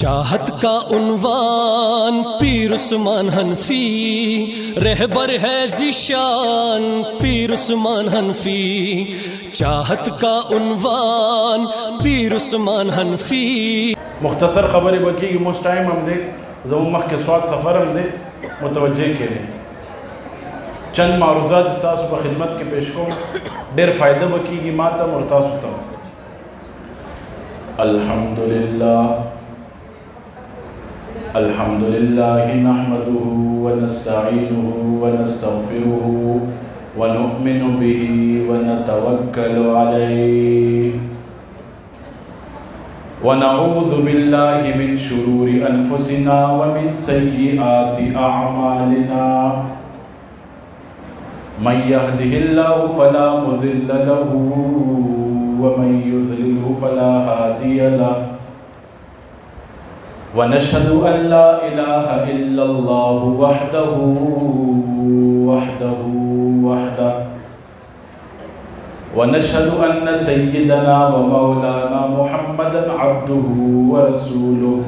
چاہت کا عنوان پیر عثمان حنفی، رہبر ہے ذیشان پیر عثمان حنفی۔ چاہت کا عنوان پیر عثمان حنفی۔ مختصر خبر بکی کی مش ٹائم ہم دے زمون مخ کے سواد سفر ہم دے متوجہ کے لئے چند معروضات استاسو پر خدمت کے پیش کو دیر فائدہ بکی کی ماتم اور تاسو الحمدللہ الحمدللہ نحمده ونستعینه ونستغفره ونؤمن به ونتوکل علیہ ونعوذ باللہ من شرور انفسنا ومن سیئات اعمالنا من يهده الله فلا مضل له ومن يضلل فلا هادي له ونشهد أن لا إله إلا الله وحده ونشهد أن سيدنا ومولانا محمدا عبده ورسوله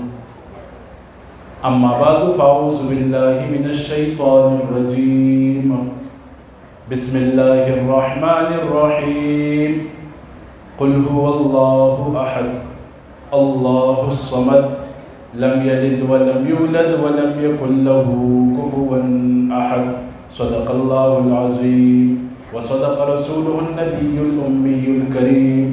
أما بعد فأعوذ بالله من الشيطان الرجيم بسم الله الرحمن الرحيم قل هو الله أحد الله الصمد لم يلد ولم يولد ولم يكن له كفوا أحد صدق الله العظيم وصدق رسوله النبي الأمي الكريم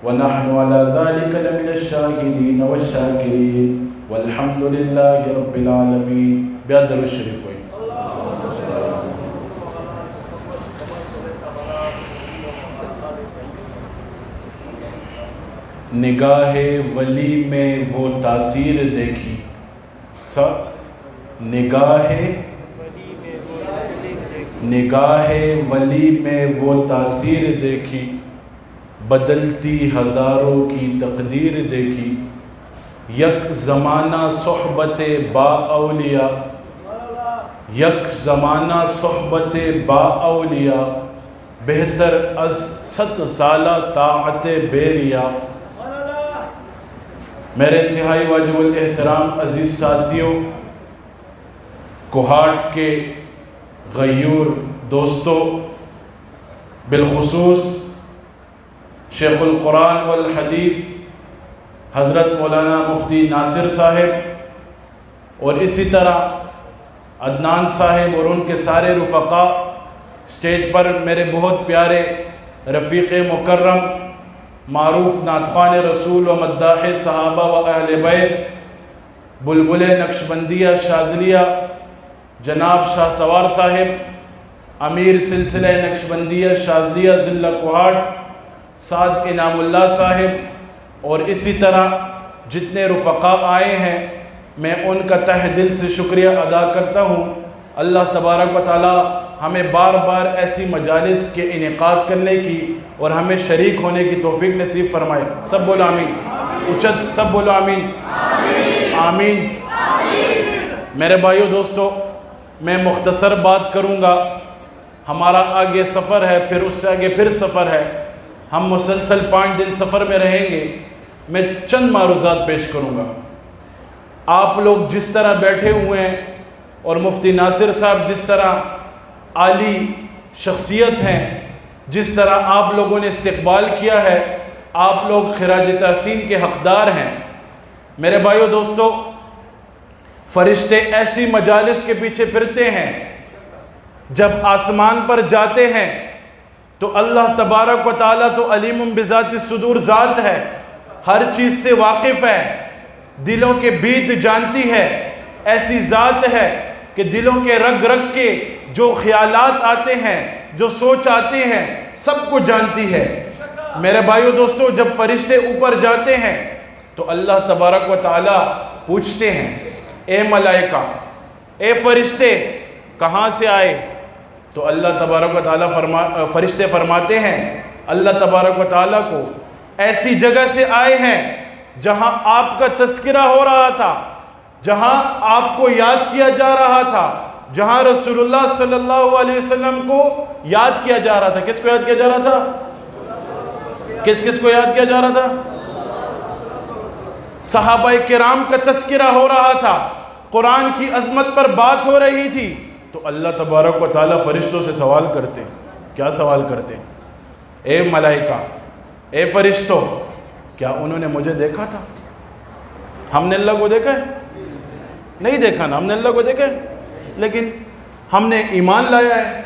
ونحن على ذلك لمن الشاهدين والشاكرين والحمد لله رب العالمين بأدر الشريف نگاہ ولی میں وہ تاثیر دیکھی نگاہ ولی میں وہ تاثیر دیکھی بدلتی ہزاروں کی تقدیر دیکھی یک زمانہ صحبت با اولیاء یک زمانہ صحبت با اولیاء بہتر از 7 سالہ طاعت بیریا۔ میرے انتہائی واجب الاحترام عزیز ساتھیوں، کوہاٹ کے غیور دوستوں، بالخصوص شیخ القرآن والحدیث حضرت مولانا مفتی ناصر صاحب اور اسی طرح عدنان صاحب اور ان کے سارے رفقاء، اسٹیج پر میرے بہت پیارے رفیق مکرم معروف نعتخوان رسول و مداح صحابہ و اہل بیت بلبل نقشبندیہ شاذلیہ جناب شاہ سوار صاحب، امیر سلسلہ نقشبندیہ شاذلیہ ضلع کوہاٹ سعد انعام اللہ صاحب اور اسی طرح جتنے رفقاء آئے ہیں، میں ان کا تہ دل سے شکریہ ادا کرتا ہوں۔ اللہ تبارک و تعالی ہمیں بار بار ایسی مجالس کے انعقاد کرنے کی اور ہمیں شریک ہونے کی توفیق نصیب فرمائے۔ سب بولو آمین، اچھت سب بولو آمین آمین۔ میرے بھائیو دوستو، میں مختصر بات کروں گا، ہمارا آگے سفر ہے، پھر اس سے آگے پھر سفر ہے، ہم مسلسل 5 دن سفر میں رہیں گے۔ میں چند معروضات پیش کروں گا۔ آپ لوگ جس طرح بیٹھے ہوئے ہیں اور مفتی ناصر صاحب جس طرح عالی شخصیت ہیں، جس طرح آپ لوگوں نے استقبال کیا ہے، آپ لوگ خراج تحسین کے حقدار ہیں۔ میرے بھائیو دوستو، فرشتے ایسی مجالس کے پیچھے پھرتے ہیں، جب آسمان پر جاتے ہیں تو اللہ تبارک و تعالیٰ تو علیم بذات الصدور ذات ہے، ہر چیز سے واقف ہے، دلوں کے بیت جانتی ہے، ایسی ذات ہے کہ دلوں کے رگ رگ کے جو خیالات آتے ہیں، جو سوچ آتے ہیں، سب کو جانتی ہے۔ میرے بھائیو دوستو، جب فرشتے اوپر جاتے ہیں تو اللہ تبارک و تعالیٰ پوچھتے ہیں، اے ملائکہ، اے فرشتے کہاں سے آئے؟ تو اللہ تبارک و تعالیٰ فرشتے فرماتے ہیں اللہ تبارک و تعالیٰ کو، ایسی جگہ سے آئے ہیں جہاں آپ کا تذکرہ ہو رہا تھا، جہاں آپ کو یاد کیا جا رہا تھا، جہاں رسول اللہ صلی اللہ علیہ وسلم کو یاد کیا جا رہا تھا۔ کس کو یاد کیا جا رہا تھا؟ کس کس کو یاد کیا جا رہا تھا؟ صحابہ کرام کا تذکرہ ہو رہا تھا، قرآن کی عظمت پر بات ہو رہی تھی، تو اللہ تبارک و تعالیٰ فرشتوں سے سوال کرتے. کیا سوال کرتے؟ اے ملائکہ، اے فرشتوں، کیا انہوں نے مجھے دیکھا تھا؟ ہم نے اللہ کو دیکھا ہے؟ نہیں دیکھا نا. ہم نے اللہ کو دیکھا ہے، لیکن ہم نے ایمان لایا ہے.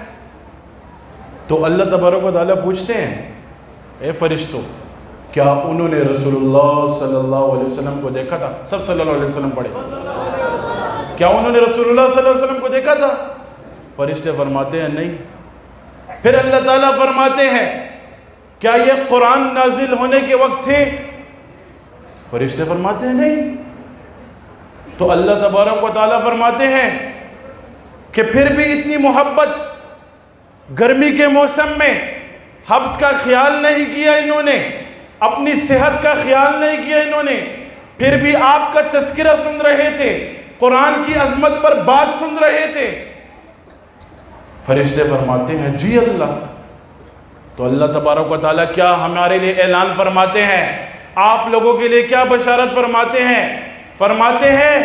تو اللہ تبارک و تعالیٰ پوچھتے ہیں، اے فرشتوں، کیا انہوں نے رسول اللہ صلی اللہ علیہ وسلم کو دیکھا تھا؟ سب صلی اللہ علیہ وسلم پڑھے. کیا انہوں نے رسول اللہ صلی اللہ علیہ وسلم کو دیکھا تھا؟ فرشتے فرماتے ہیں نہیں. پھر اللہ تعالیٰ فرماتے ہیں، کیا یہ قرآن نازل ہونے کے وقت تھے؟ فرشتے فرماتے ہیں نہیں. تو اللہ تبارک و تعالیٰ فرماتے ہیں کہ پھر بھی اتنی محبت، گرمی کے موسم میں حبس کا خیال نہیں کیا انہوں نے، اپنی صحت کا خیال نہیں کیا انہوں نے، پھر بھی آپ کا تذکرہ سن رہے تھے، قرآن کی عظمت پر بات سن رہے تھے. فرشتے فرماتے ہیں جی اللہ. تو اللہ تبارک و تعالیٰ کیا ہمارے لیے اعلان فرماتے ہیں، آپ لوگوں کے لیے کیا بشارت فرماتے ہیں؟ فرماتے ہیں،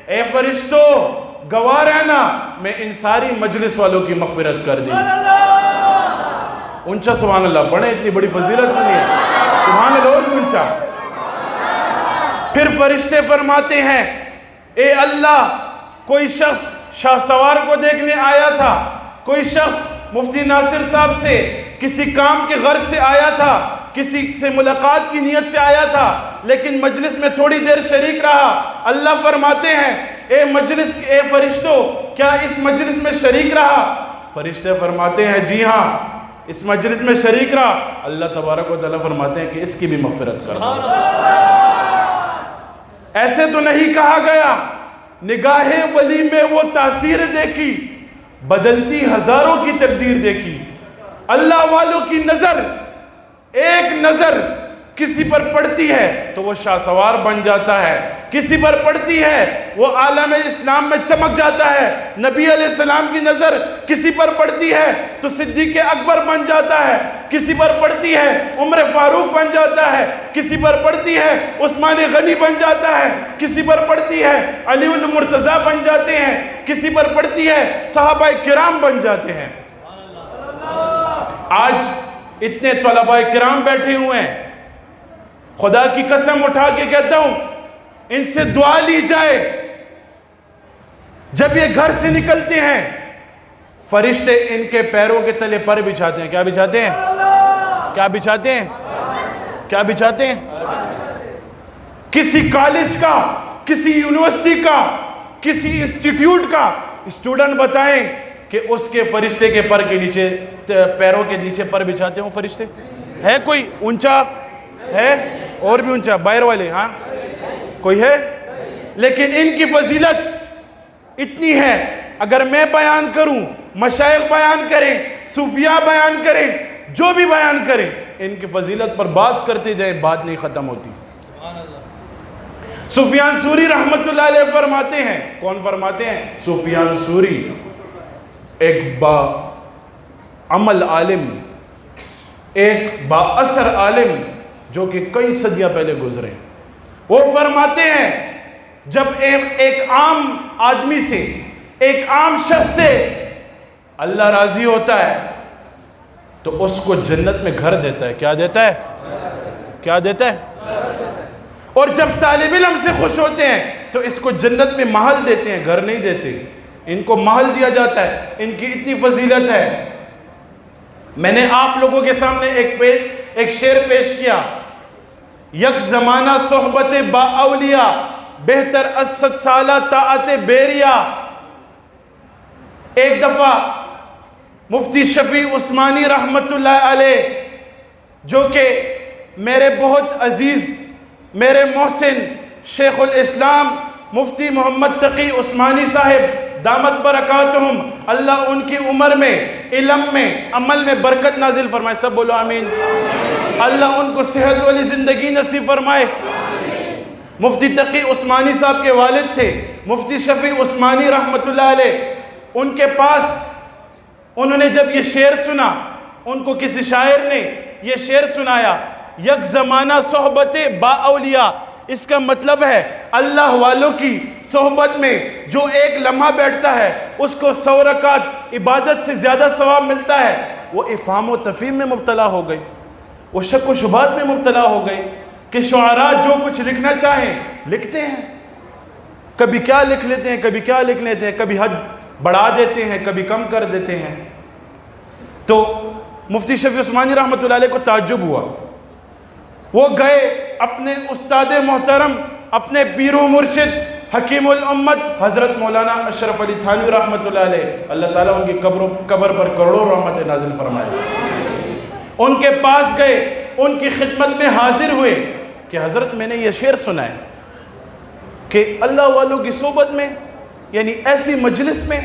اے فرشتوں، گواہ رہنا، میں ان ساری مجلس والوں کی مغفرت کر دی. اونچا سبحان اللہ پڑھیں، اتنی بڑی فضیلت سنیے. سبحان اللہ اور بھی اونچا. پھر فرشتے فرماتے ہیں، اے اللہ، کوئی شخص شاہ سوار کو دیکھنے آیا تھا، کوئی شخص مفتی ناصر صاحب سے کسی کام کے غرض سے آیا تھا، کسی سے ملاقات کی نیت سے آیا تھا، لیکن مجلس میں تھوڑی دیر شریک رہا. اللہ فرماتے ہیں، اے فرشتوں، کیا اس مجلس میں شریک رہا؟ فرشتے فرماتے ہیں جی ہاں، اس مجلس میں شریک رہا. اللہ تبارک و تعالیٰ فرماتے ہیں کہ اس کی بھی مغفرت کر دو. ایسے تو نہیں کہا گیا، نگاہ ولی میں وہ تاثیر دیکھی، بدلتی ہزاروں کی تقدیر دیکھی. اللہ والوں کی نظر، ایک نظر کسی پر پڑتی ہے تو وہ شاہ سوار بن جاتا ہے، کسی پر پڑتی ہے وہ عالم اسلام میں چمک جاتا ہے. نبی علیہ السلام کی نظر کسی پر پڑتی ہے تو صدیق اکبر بن جاتا ہے، کسی پر پڑتی ہے عمر فاروق بن جاتا ہے، کسی پر پڑتی ہے عثمان غنی بن جاتا ہے، کسی پر پڑتی ہے علی المرتضیٰ بن جاتے ہیں، کسی پر پڑتی ہے صحابہ کرام بن جاتے ہیں. آج اتنے طلباء کرام بیٹھے ہوئے ہیں، خدا کی قسم اٹھا کے کہتا ہوں، ان سے دعا لی جائے. جب یہ گھر سے نکلتے ہیں، فرشتے ان کے پیروں کے تلے پر بچھاتے ہیں. کیا بچھاتے ہیں؟ کیا بچھاتے ہیں؟ کیا بچھاتے ہیں؟ کسی کالج کا، کسی یونیورسٹی کا، کسی انسٹیٹیوٹ کا اسٹوڈنٹ بتائیں کہ اس کے فرشتے کے پر کے نیچے، پیروں کے نیچے پر بچھاتے ہوں فرشتے؟ ہے کوئی اونچا؟ ہے اور بھی اونچا؟ باہر والے؟ ہاں کوئی ہے؟ لیکن ان کی فضیلت اتنی ہے، اگر میں بیان کروں، مشائخ بیان کریں، صوفیاء بیان کریں، جو بھی بیان کریں، ان کی فضیلت پر بات کرتے جائیں، بات نہیں ختم ہوتی. سفیان ثوری رحمت اللہ علیہ فرماتے ہیں. کون فرماتے ہیں؟ سفیان ثوری، ایک با عمل عالم، ایک با اثر عالم جو کہ کئی صدیاں پہلے گزرے. وہ فرماتے ہیں، جب ایک عام آدمی سے، ایک عام شخص سے اللہ راضی ہوتا ہے تو اس کو جنت میں گھر دیتا ہے. کیا دیتا ہے؟ کیا دیتا ہے؟ اور جب طالب علم سے خوش ہوتے ہیں تو اس کو جنت میں محل دیتے ہیں، گھر نہیں دیتے. ان کو محل دیا جاتا ہے. ان کی اتنی فضیلت ہے. میں نے آپ لوگوں کے سامنے ایک شعر پیش کیا، یک زمانہ صحبت با اولیاء، بہتر از 100 سالہ طاعت بیریا. ایک دفعہ مفتی شفیع عثمانی رحمت اللہ علیہ، جو کہ میرے بہت عزیز، میرے محسن شیخ الاسلام مفتی محمد تقی عثمانی صاحب دامت برکاتہم، اللہ ان کی عمر میں، علم میں، عمل میں برکت نازل فرمائے. سب بولو آمین. اللہ ان کو صحت والی زندگی نصیب فرمائے. مفتی تقی عثمانی صاحب کے والد تھے مفتی شفیع عثمانی رحمت اللہ علیہ. ان کے پاس انہوں نے جب یہ شعر سنا، ان کو کسی شاعر نے یہ شعر سنایا، یک زمانہ صحبت با اولیاء، اس کا مطلب ہے اللہ والوں کی صحبت میں جو ایک لمحہ بیٹھتا ہے اس کو 100 رکعت عبادت سے زیادہ ثواب ملتا ہے. وہ افہام و تفہیم میں مبتلا ہو گئی، وہ شک و شبہات میں مبتلا ہو گئی کہ شعراء جو کچھ لکھنا چاہیں لکھتے ہیں، کبھی کیا لکھ لیتے ہیں، کبھی کیا لکھ لیتے ہیں، کبھی حد بڑھا دیتے ہیں، کبھی کم کر دیتے ہیں. تو مفتی شفیع عثمانی رحمۃ اللہ علیہ کو تعجب ہوا. وہ گئے اپنے استاد محترم، اپنے پیر و مرشد حکیم الامت حضرت مولانا اشرف علی تھانوی رحمۃ اللہ علیہ، اللہ تعالیٰ ان کی قبر پر کروڑوں رحمت نازل فرمائے، ان کے پاس گئے، ان کی خدمت میں حاضر ہوئے کہ حضرت میں نے یہ شعر سنا ہے کہ اللہ والوں کی صحبت میں، یعنی ایسی مجلس میں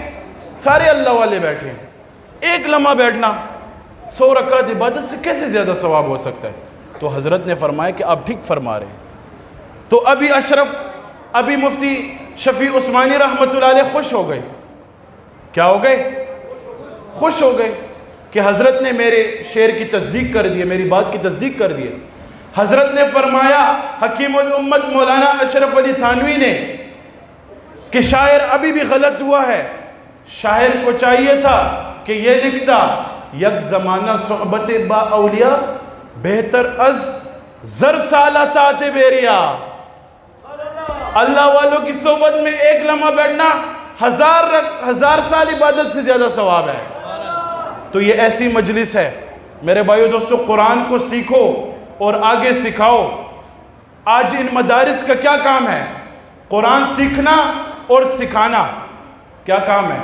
سارے اللہ والے بیٹھے ہیں، ایک لمحہ بیٹھنا 100 رکعت عبادت سے کیسے زیادہ ثواب ہو سکتا ہے؟ تو حضرت نے فرمایا کہ آپ ٹھیک فرما رہے ہیں. تو ابھی مفتی شفیع عثمانی رحمۃ اللہ علیہ خوش ہو گئے. کیا ہو گئے؟ خوش ہو گئے کہ حضرت نے میرے شعر کی تصدیق کر دی، میری بات کی تصدیق کر دی. حضرت نے فرمایا حکیم الامت مولانا اشرف علی تھانوی نے کہ شاعر ابھی بھی غلط ہوا ہے، شاعر کو چاہیے تھا کہ یہ لکھتا یک زمانہ صحبت با اولیاء بہتر از زر سالہ تات بیریا. اللہ والوں کی صحبت میں ایک لمحہ بیٹھنا 1000 سال عبادت سے زیادہ ثواب ہے. تو یہ ایسی مجلس ہے میرے بھائیو دوستو، قرآن کو سیکھو اور آگے سکھاؤ. آج ان مدارس کا کیا کام ہے؟ قرآن سیکھنا اور سکھانا. کیا کام ہے؟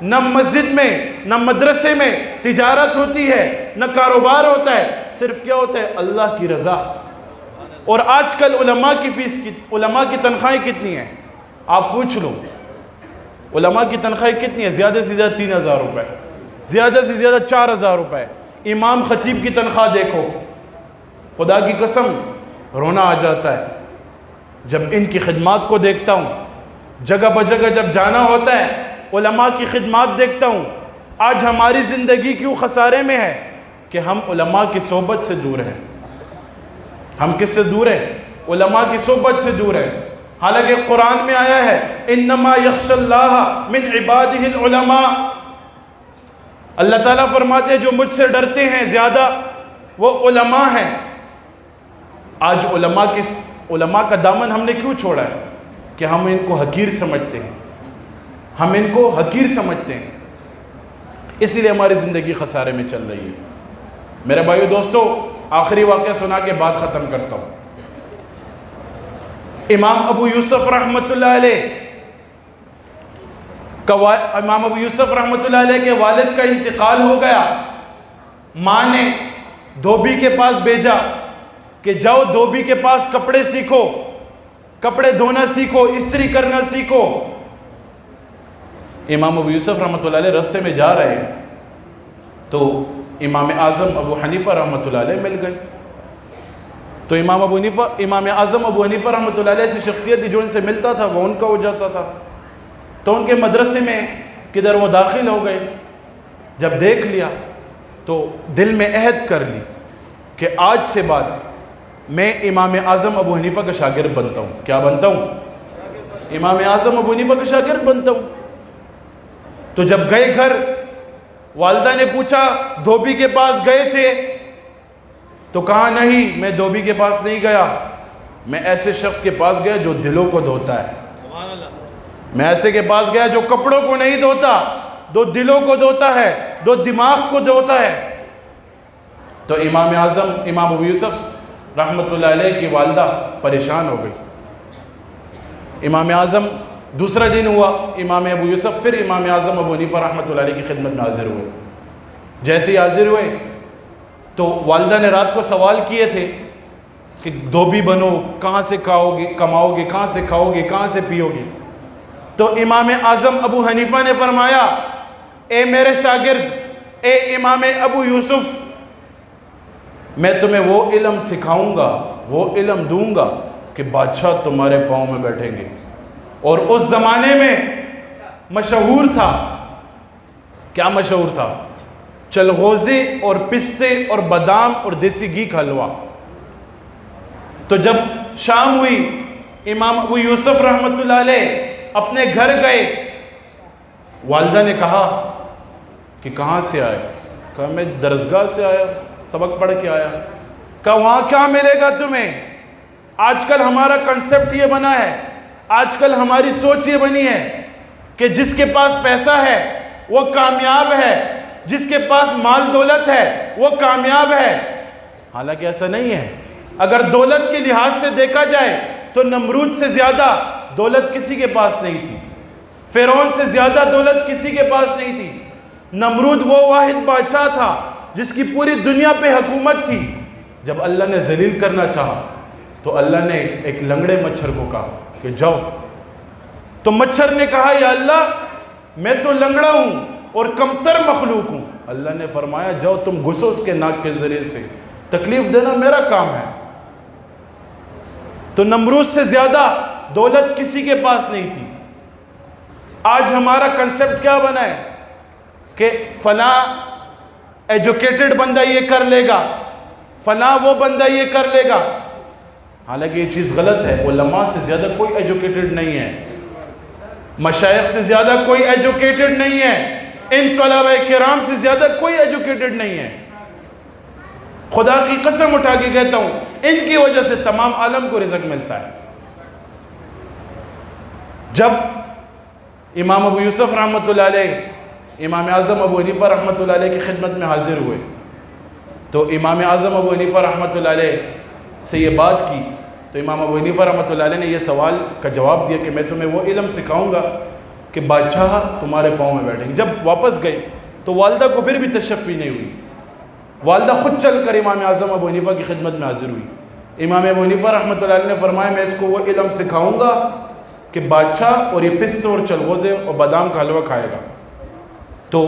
نہ مسجد میں نہ مدرسے میں تجارت ہوتی ہے، نہ کاروبار ہوتا ہے، صرف کیا ہوتا ہے؟ اللہ کی رضا. اور آج کل علماء کی تنخواہیں کتنی ہیں؟ آپ پوچھ لو علماء کی تنخواہیں کتنی ہیں؟ زیادہ سے زیادہ 3000 روپے، زیادہ سے زیادہ 4000 روپے. امام خطیب کی تنخواہ دیکھو، خدا کی قسم رونا آ جاتا ہے جب ان کی خدمات کو دیکھتا ہوں. جگہ بجگہ جب جانا ہوتا ہے علماء کی خدمات دیکھتا ہوں. آج ہماری زندگی کیوں خسارے میں ہے کہ ہم علماء کی صحبت سے دور ہیں. ہم کس سے دور ہیں؟ علماء کی صحبت سے دور ہیں. حالانکہ قرآن میں آیا ہے انما یخشی اللہ من عبادہ العلماء. اللہ تعالیٰ فرماتے ہیں جو مجھ سے ڈرتے ہیں زیادہ وہ علماء ہیں. آج علماء کا دامن ہم نے کیوں چھوڑا ہے؟ کہ ہم ان کو حقیر سمجھتے ہیں، ہم ان کو حقیر سمجھتے ہیں، اسی لیے ہماری زندگی خسارے میں چل رہی ہے. میرے بھائیو دوستو، آخری واقعہ سنا کے بعد ختم کرتا ہوں. امام ابو یوسف رحمۃ اللہ علیہ کے والد کا انتقال ہو گیا. ماں نے دھوبی کے پاس بھیجا کہ جاؤ دھوبی کے پاس کپڑے سیکھو، کپڑے دھونا سیکھو، استری کرنا سیکھو. امام ابو یوسف رحمۃ اللہ علیہ رستے میں جا رہے ہیں تو امام اعظم ابو حنیفہ رحمۃ اللہ علیہ مل گئے. تو امام اعظم ابو حنیفہ رحمۃ اللہ علیہ سے شخصیت جو ان سے ملتا تھا وہ ان کا ہو جاتا تھا. تو ان کے مدرسے میں کدھر وہ داخل ہو گئے. جب دیکھ لیا تو دل میں عہد کر لی کہ آج سے بعد میں امام اعظم ابو حنیفہ کا شاگرد بنتا ہوں. کیا بنتا ہوں؟ امام اعظم ابو حنیفہ کا شاگرد بنتا ہوں. تو جب گئے گھر، والدہ نے پوچھا دھوبی کے پاس گئے تھے؟ تو کہا نہیں، میں دھوبی کے پاس نہیں گیا، میں ایسے شخص کے پاس گیا جو دلوں کو دھوتا ہے. میں ایسے کے پاس گیا جو کپڑوں کو نہیں دھوتا، جو دلوں کو دھوتا ہے، جو دماغ کو دھوتا ہے. تو امام اعظم امام ابو یوسف رحمۃ اللہ علیہ کی والدہ پریشان ہو گئی. امام اعظم دوسرا دن ہوا، امام ابو یوسف پھر امام اعظم ابو حنیفہ رحمۃ اللہ علیہ کی خدمت میں حاضر ہوئے. جیسے ہی حاضر ہوئے تو والدہ نے رات کو سوال کیے تھے کہ دھوبی بنو، کہاں سے کماؤ گے، کہاں سے کھاؤ گے، کہاں سے پیو گے؟ تو امام اعظم ابو حنیفہ نے فرمایا اے میرے شاگرد، اے امام ابو یوسف، میں تمہیں وہ علم سکھاؤں گا، وہ علم دوں گا کہ بادشاہ تمہارے پاؤں میں بیٹھیں گے. اور اس زمانے میں مشہور تھا، کیا مشہور تھا؟ چلغوزے اور پستے اور بادام اور دیسی گھی کا حلوہ. تو جب شام ہوئی امام ابو یوسف رحمۃ اللہ علیہ اپنے گھر گئے. والدہ نے کہا کہ کہاں سے آئے؟ کہا میں درسگاہ سے آیا، سبق پڑھ کے آیا. کہا وہاں کیا ملے گا تمہیں؟ آج کل ہمارا کنسپٹ یہ بنا ہے، آج کل ہماری سوچ یہ بنی ہے کہ جس کے پاس پیسہ ہے وہ کامیاب ہے، جس کے پاس مال دولت ہے وہ کامیاب ہے. حالانکہ ایسا نہیں ہے. اگر دولت کے لحاظ سے دیکھا جائے تو نمرود سے زیادہ دولت کسی کے پاس نہیں تھی، فرعون سے زیادہ دولت کسی کے پاس نہیں تھی. نمرود وہ واحد بادشاہ تھا جس کی پوری دنیا پہ حکومت تھی. جب اللہ نے ذلیل کرنا چاہا تو اللہ نے ایک لنگڑے مچھر کو کہا کہ جاؤ. تو مچھر نے کہا یا اللہ میں تو لنگڑا ہوں اور کمتر مخلوق ہوں. اللہ نے فرمایا جاؤ تم گھسو اس کے ناک کے ذریعے سے، تکلیف دینا میرا کام ہے. تو نمرود سے زیادہ دولت کسی کے پاس نہیں تھی. آج ہمارا کنسپٹ کیا بنا ہے کہ فلاں ایجوکیٹڈ بندہ یہ کر لے گا، فلاں وہ بندہ یہ کر لے گا. حالانکہ یہ چیز غلط ہے. علماء سے زیادہ کوئی ایجوکیٹڈ نہیں ہے، مشائخ سے زیادہ کوئی ایجوکیٹڈ نہیں ہے، ان طلباء کرام سے زیادہ کوئی ایجوکیٹڈ نہیں ہے. خدا کی قسم اٹھا کے کہتا ہوں ان کی وجہ سے تمام عالم کو رزق ملتا ہے. جب امام ابو یوسف رحمۃ اللہ علیہ امام اعظم ابو حنیفہ رحمۃ اللہ علیہ کی خدمت میں حاضر ہوئے تو امام اعظم ابو حنیفہ رحمۃ اللہ علیہ سے یہ بات کی تو امام ابو حنیفہ رحمۃ اللہ علیہ نے یہ سوال کا جواب دیا کہ میں تمہیں وہ علم سکھاؤں گا کہ بادشاہ تمہارے پاؤں میں بیٹھیں گے. جب واپس گئے تو والدہ کو پھر بھی تشفی نہیں ہوئی. والدہ خود چل کر امام اعظم ابو حنیفہ کی خدمت میں حاضر ہوئی. امام ابو حنیفہ رحمۃ اللہ علیہ نے فرمایا میں اس کو وہ علم سکھاؤں گا کہ بادشاہ اور یہ پستہ اور چلغوزے اور بادام کا حلوہ کھائے گا. تو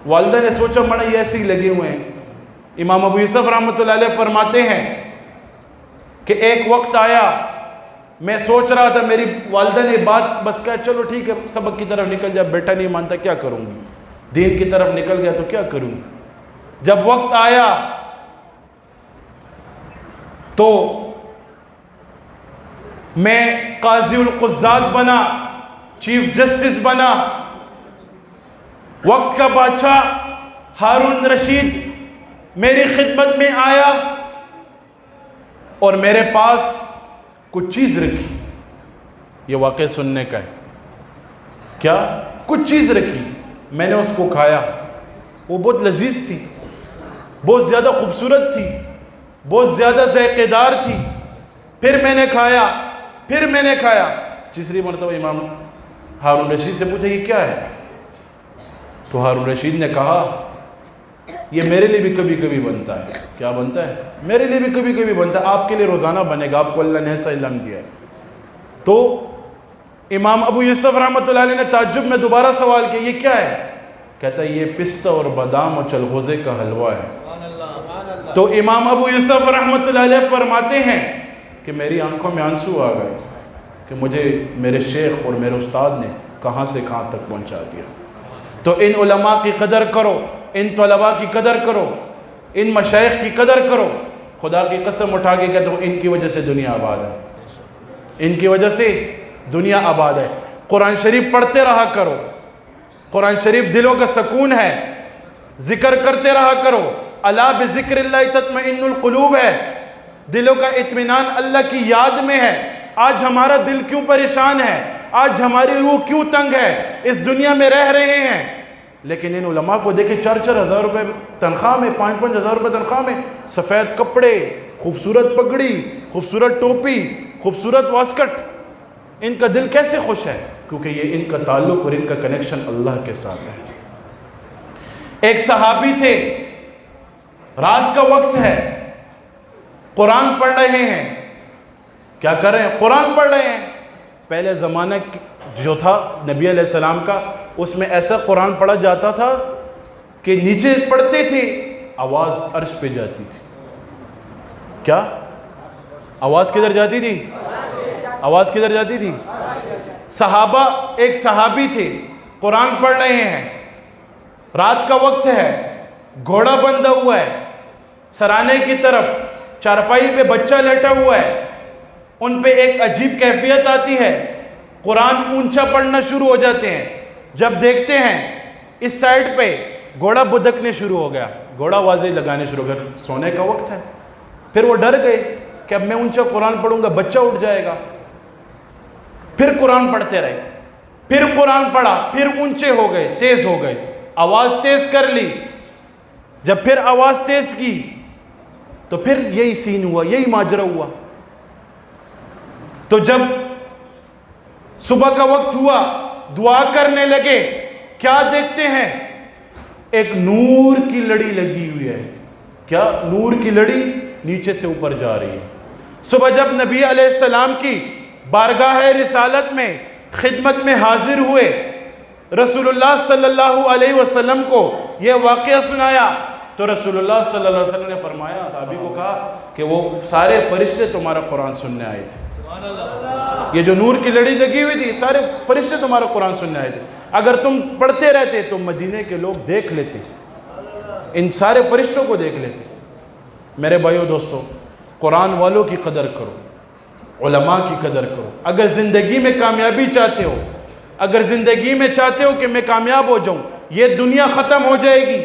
والدہ نے سوچا مڑا یہ ایسے ہی لگے ہوئے ہیں. امام ابو یوسف رحمۃ اللہ علیہ فرماتے ہیں کہ ایک وقت آیا میں سوچ رہا تھا، میری والدہ نے بات بس کہا چلو ٹھیک ہے سبق کی طرف نکل جا، بیٹا نہیں مانتا کیا کروں گی، دین کی طرف نکل گیا تو کیا کروں گی. جب وقت آیا تو میں قاضی القضات بنا، چیف جسٹس بنا. وقت کا بادشاہ ہارون رشید میری خدمت میں آیا اور میرے پاس کچھ چیز رکھی. یہ واقعہ سننے کا ہے. کیا؟ کچھ چیز رکھی. میں نے اس کو کھایا، وہ بہت لذیذ تھی، بہت زیادہ خوبصورت تھی، بہت زیادہ ذائقہ دار تھی. پھر میں نے کھایا، پھر میں نے کھایا. تیسری مرتبہ امام ہارون رشید سے پوچھا یہ کیا ہے؟ تو ہارون رشید نے کہا یہ میرے لیے بھی کبھی کبھی بنتا ہے. کیا بنتا ہے؟ میرے لیے بھی کبھی کبھی بنتا ہے، آپ کے لیے روزانہ بنے گا، آپ کو اللہ نے ایسا علم دیا ہے. تو امام ابو یوسف رحمۃ اللہ علیہ نے تعجب میں دوبارہ سوال کیا یہ کیا ہے؟ کہتا ہے یہ پستہ اور بادام اور چلغوزے کا حلوہ ہے. تو امام ابو یوسف رحمۃ اللہ علیہ فرماتے ہیں کہ میری آنکھوں میں آنسو آ گئے کہ مجھے میرے شیخ اور میرے استاد نے کہاں سے کہاں تک پہنچا دیا. تو ان علماء کی قدر کرو، ان طلباء کی قدر کرو، ان مشائخ کی قدر کرو. خدا کی قسم اٹھا کے کہتا ہوں ان کی وجہ سے دنیا آباد ہے، ان کی وجہ سے دنیا آباد ہے. قرآن شریف پڑھتے رہا کرو، قرآن شریف دلوں کا سکون ہے، ذکر کرتے رہا کرو. الا بذکر اللہ تطمئن القلوب ہے، دلوں کا اطمینان اللہ کی یاد میں ہے. آج ہمارا دل کیوں پریشان ہے، آج ہماری روح کیوں تنگ ہے، اس دنیا میں رہ رہے ہیں لیکن ان علماء کو دیکھیں 4-4 ہزار روپے تنخواہ میں، 5-5 ہزار روپے تنخواہ میں، سفید کپڑے، خوبصورت پگڑی، خوبصورت ٹوپی، خوبصورت واسکٹ. ان کا دل کیسے خوش ہے؟ کیونکہ یہ ان کا تعلق اور ان کا کنیکشن اللہ کے ساتھ ہے. ایک صحابی تھے، رات کا وقت ہے، قرآن پڑھ رہے ہیں. کیا کر رہے ہیں؟ قرآن پڑھ رہے ہیں. پہلے زمانہ جو تھا نبی علیہ السلام کا، اس میں ایسا قرآن پڑھا جاتا تھا کہ نیچے پڑھتے تھے آواز عرش پہ جاتی تھی. کیا آواز کدھر جاتی تھی؟ آواز کدھر جاتی تھی؟ صحابہ، ایک صحابی تھے، قرآن پڑھ رہے ہیں، رات کا وقت ہے، گھوڑا بندھا ہوا ہے، سرانے کی طرف چارپائی پہ بچہ لیٹا ہوا ہے. ان پہ ایک عجیب کیفیت آتی ہے، قرآن اونچا پڑھنا شروع ہو جاتے ہیں، جب دیکھتے ہیں اس سائیڈ پہ گھوڑا بدکنے شروع ہو گیا، گھوڑا واضح لگانے شروع ہو گیا، سونے کا وقت ہے، پھر وہ ڈر گئے کہ اب میں اونچا قرآن پڑھوں گا بچہ اٹھ جائے گا، پھر قرآن پڑھتے رہے، پھر قرآن پڑھا، پھر اونچے ہو گئے، تیز ہو گئے، آواز تیز کر لی، جب پھر آواز تیز کی تو پھر یہی سین ہوا، یہی ماجرا ہوا۔ تو جب صبح کا وقت ہوا، دعا کرنے لگے، کیا دیکھتے ہیں؟ ایک نور کی لڑی لگی ہوئی ہے، کیا؟ نور کی لڑی نیچے سے اوپر جا رہی ہے۔ صبح جب نبی علیہ السلام کی بارگاہ رسالت میں خدمت میں حاضر ہوئے، رسول اللہ صلی اللہ علیہ وسلم کو یہ واقعہ سنایا تو رسول اللہ صلی اللہ علیہ وسلم نے فرمایا، صحابی کو کہا کہ وہ سارے فرشتے تمہارا قرآن سننے آئے تھے، یہ جو نور کی لڑی لگی ہوئی تھی سارے فرشتے تمہارا قرآن سننے آئے تھے، اگر تم پڑھتے رہتے تو مدینے کے لوگ دیکھ لیتے، ان سارے فرشتوں کو دیکھ لیتے۔ میرے بھائیو دوستو، قرآن والوں کی قدر کرو، علماء کی قدر کرو۔ اگر زندگی میں کامیابی چاہتے ہو، اگر زندگی میں چاہتے ہو کہ میں کامیاب ہو جاؤں، یہ دنیا ختم ہو جائے گی،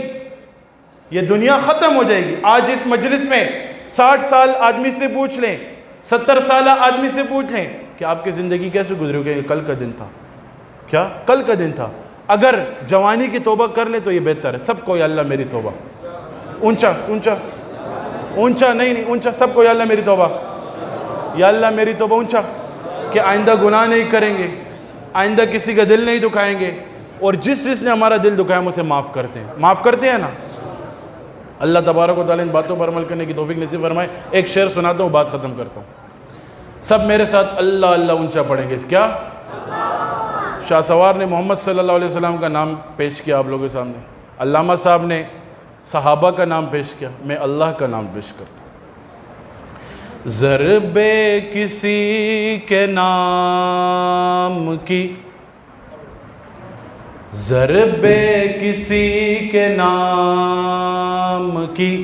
یہ دنیا ختم ہو جائے گی۔ آج اس مجلس میں 60 سال آدمی سے پوچھ لیں، 70 سالہ آدمی سے پوچھ لیں کہ آپ کی زندگی کیسے گزری ہوگی؟ کل کا دن تھا، کیا؟ کل کا دن تھا۔ اگر جوانی کی توبہ کر لیں تو یہ بہتر ہے، سب کو یا اللہ میری توبہ، اونچا اونچا اونچا نہیں اونچا، سب کو یا اللہ میری توبہ، یا اللہ میری توبہ، اونچا، کہ آئندہ گناہ نہیں کریں گے، آئندہ کسی کا دل نہیں دکھائیں گے، اور جس نے ہمارا دل دکھایا ہم اسے معاف کرتے ہیں، معاف کرتے ہیں نا۔ اللہ تبارک و تعالیٰ ان باتوں پر عمل کرنے کی توفیق نصیب فرمائے۔ ایک شعر سناتا ہوں، بات ختم کرتا ہوں، سب میرے ساتھ اللہ اللہ اونچا پڑھیں گے۔ کیا؟ شاہ سوار نے محمد صلی اللہ علیہ وسلم کا نام پیش کیا آپ لوگوں کے سامنے، علامہ صاحب نے صحابہ کا نام پیش کیا، میں اللہ کا نام پیش کرتا ہوں۔ ضرب کسی کے نام کی، ضرب کسی کے نام کی،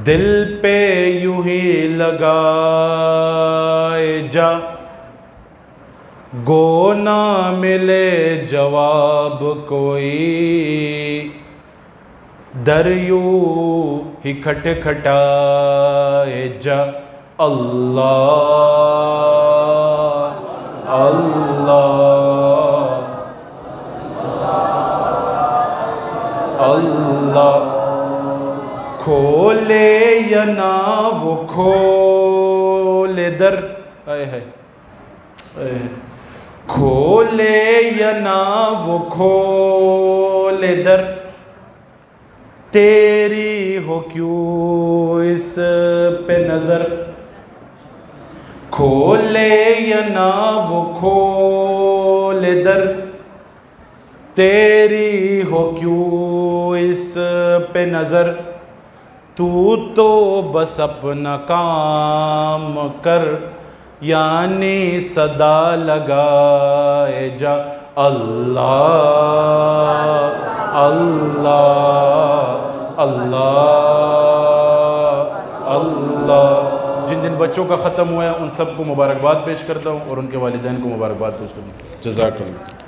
دل پہ یوں ہی لگائے جا، گو نہ ملے جواب کوئی، در یوں ہی کھٹکھٹائے جا، اللہ اللہ اللہ، کھولے یا نہ وہ کھولے در، کھولے یا نہ وہ کھولے در، تیری ہو کیوں اس پہ نظر، کھولے یا نہ وہ کھولے در، تیری ہو کیوں اس پہ نظر، تو بس اپنا کام کر، یعنی صدا لگائے جا، اللہ اللہ اللہ اللہ۔ جن جن بچوں کا ختم ہوا ہے ان سب کو مبارکباد پیش کرتا ہوں اور ان کے والدین کو مبارکباد پیش کرتا ہوں۔ جزاک اللہ۔